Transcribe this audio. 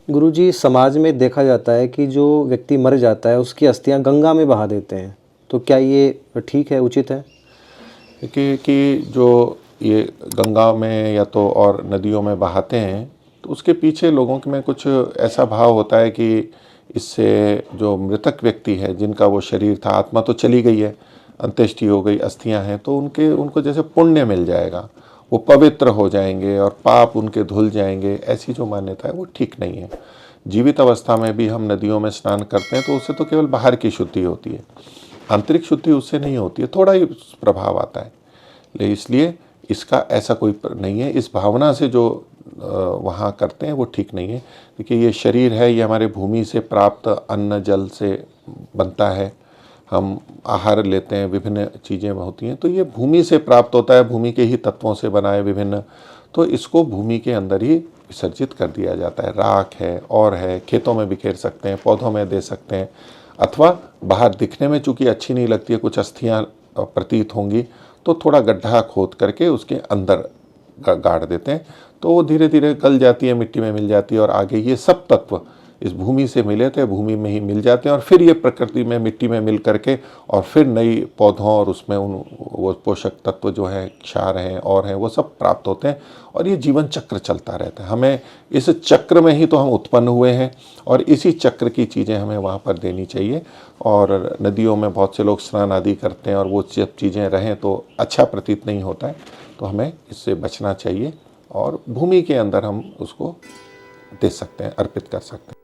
गुरुजी, समाज में देखा जाता है कि जो व्यक्ति मर जाता है उसकी अस्थियां गंगा में बहा देते हैं, तो क्या ये ठीक है, उचित है? देखिए कि जो ये गंगा में या तो और नदियों में बहाते हैं, तो उसके पीछे लोगों के में कुछ ऐसा भाव होता है कि इससे जो मृतक व्यक्ति है, जिनका वो शरीर था, आत्मा तो चली गई है, अंत्येष्टि हो गई, अस्थियां हैं, तो उनको जैसे पुण्य मिल जाएगा, वो पवित्र हो जाएंगे और पाप उनके धुल जाएंगे। ऐसी जो मान्यता है वो ठीक नहीं है। जीवित अवस्था में भी हम नदियों में स्नान करते हैं तो उससे तो केवल बाहर की शुद्धि होती है, आंतरिक शुद्धि उससे नहीं होती है, थोड़ा ही प्रभाव आता है। इसलिए इसका ऐसा कोई नहीं है। इस भावना से जो वहाँ करते हैं वो ठीक नहीं है। देखिए, ये शरीर है, ये हमारे भूमि से प्राप्त अन्न जल से बनता है, हम आहार लेते हैं, विभिन्न चीज़ें होती हैं, तो ये भूमि से प्राप्त होता है, भूमि के ही तत्वों से बना है विभिन्न। तो इसको भूमि के अंदर ही विसर्जित कर दिया जाता है। राख है और है, खेतों में बिखेर सकते हैं, पौधों में दे सकते हैं, अथवा बाहर दिखने में चूंकि अच्छी नहीं लगती है, कुछ अस्थियां प्रतीत होंगी, तो थोड़ा गड्ढा खोद करके उसके अंदर गाड़ देते हैं, तो वो धीरे धीरे गल जाती है, मिट्टी में मिल जाती है, और आगे ये सब तत्व इस भूमि से मिले थे, भूमि में ही मिल जाते हैं, और फिर ये प्रकृति में मिट्टी में मिल करके और फिर नई पौधों और उसमें उन वो पोषक तत्व जो हैं, क्षार हैं और हैं, वो सब प्राप्त होते हैं, और ये जीवन चक्र चलता रहता है। हमें इस चक्र में ही तो हम उत्पन्न हुए हैं, और इसी चक्र की चीज़ें हमें वहाँ पर देनी चाहिए। और नदियों में बहुत से लोग स्नान आदि करते हैं और वो जब चीज़ें रहें तो अच्छा प्रतीत नहीं होता है, तो हमें इससे बचना चाहिए, और भूमि के अंदर हम उसको दे सकते हैं, अर्पित कर सकते हैं।